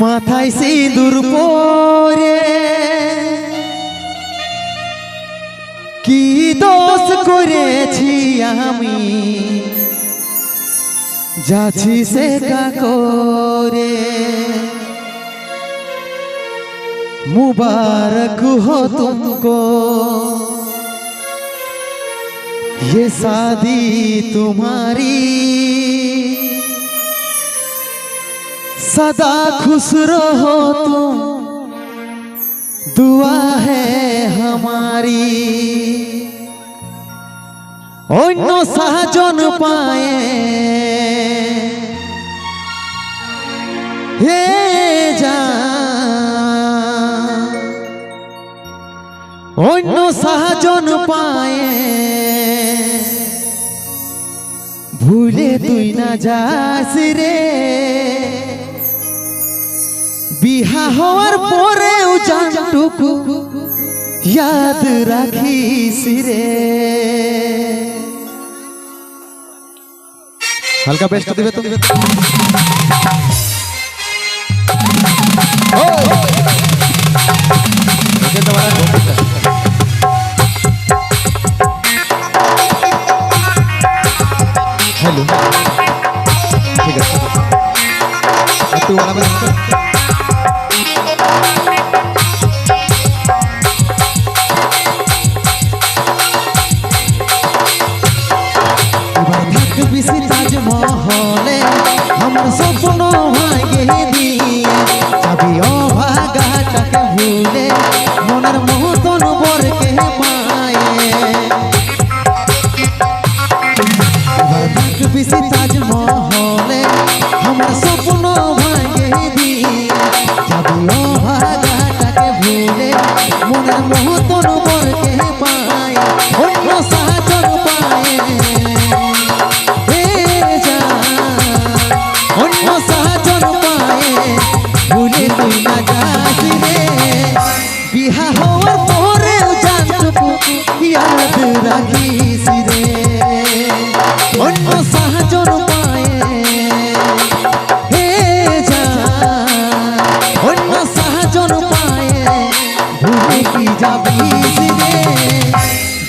মাথায় সিঁদুর পরে কি দোষ করেছি আমি, যাচ্ছি সে করে। मुबारक हो तुमको ये शादी तुम्हारी, सदा खुश रहो तुम, दुआ है हमारी। অন্য সাজন পায়ে হে অন্য সাজন পায়ে ভুলে তুই না যাস রে, বিহা হওয়ার পরেও জানটুকু ইয়াদ রাখিস রে। হালকা বেস্ট দিবে তো हेलो ठीक है तू वाला बना थक बिसी ताजमहले हमर सपन भागे दिए, चाबी अभागाटाके भूले मনের মতন বরকে পায়ে। थक बिसी ताजमहले हमर सपन भागे दिए, चाबी अभागाटाके भूले मনের মতন বরকে পায়ে। অন্য সাজন পায়ে অন্য সাজন পায়ে ভুলে তুই না যাস রে, বিহা হওয়ার পরেও জানটুকু ইয়াদ রাখিস রে। অন্য সাজন পায়ে হে অন্য সাজন পায়ে ভুলে কি যাবিস রে,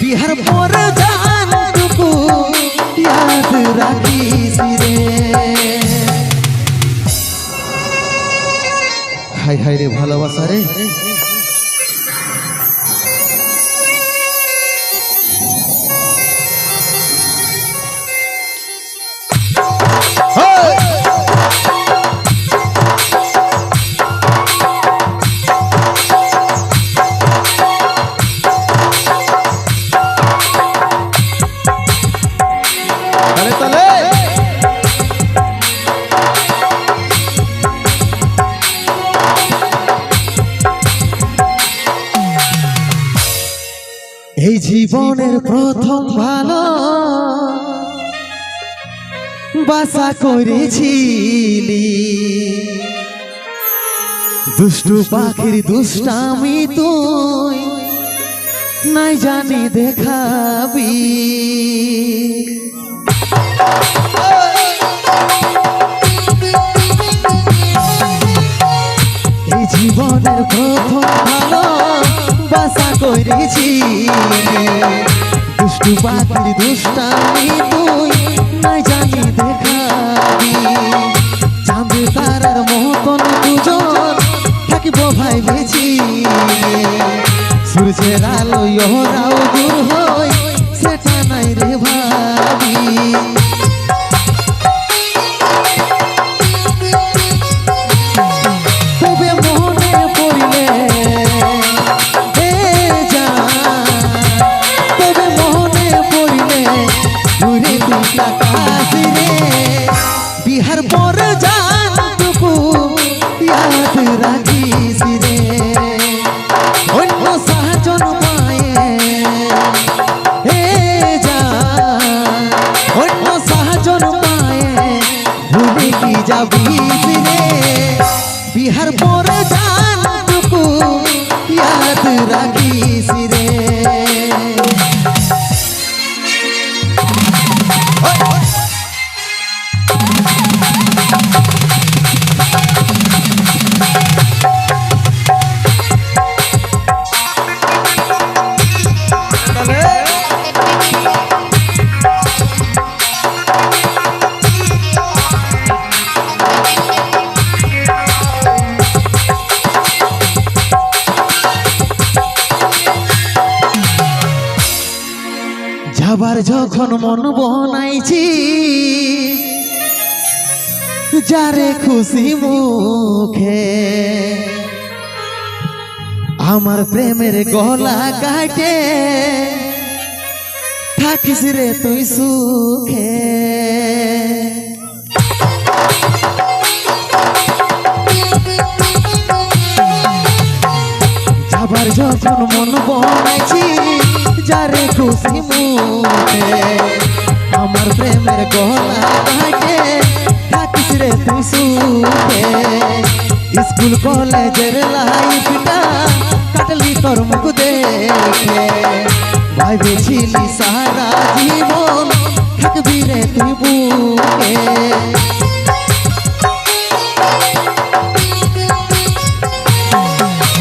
বিহার পরে জানটুকু ইয়াদ রাখিস রে। হাই হাই রে ভালোবাসা রে, এই জীবনের প্রথম ভালো বাসা করেছিলি, দুষ্টু পাখির দুষ্টামি তুই নাই জানি দেখাবি। এই জীবনের প্রথম ভালো বাসা করেছি, দুষ্টু পাখির দুষ্টামি তুই নাই জানি দেখাবি। চাঁদ তারার মতন দুজন থাকিব ভাইবেছি, সূর্যের আলোয় ওরাও দূর হয় সেটা নাই রে ভাবি। তবে মনে পড়িলে বিহার পরে জানটুকু ইয়াদ রাখিস রে। অন্য সাজন পায়ে হে অন্য সাজন পায়ে ভুলে কি যাবিস রে, বিহার পরে জানটুকু ইয়াদ রাখিস রে। যাবার যখন মন বনাইছি যারে খুশি মুখে আমার প্রেমের গলা কাটে থাকিস রে তুই সুখে যাবার যখন মন বনাইছি যারে খুশি মুখে আমার প্রেমের গলা কাটে থাকিস রে তুই সুখে স্কুল কলেজের লাইফটা কাটলি তোর মুখ দেখে ভাবেছিলি সারা জীবন থাকবি রে তুই বুকে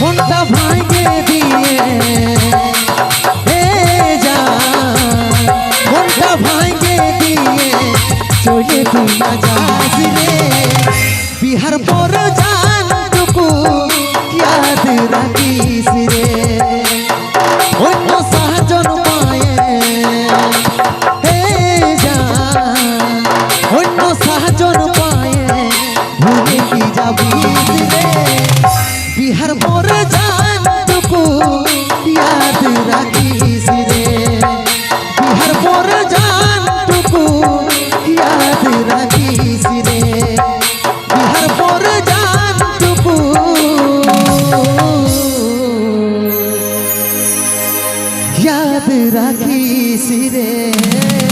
মনটা ভাঙে দিয়ে মনটা ভাঙে দিয়ে চলে তুই না যাস রে বিহার পর জানটুকু ইয়াদ রাখিস রে অন্য সাহায্য পায়ে অন্য সাহায্য পায়ে ভুলে কি যাবি রে বিহার পর জানটুকু ইয়াদ রাখিস রে বিহার পর জানটুকু ইয়াদ রাখিস রে বিহার পর জানটুকু याद राखी सिरे।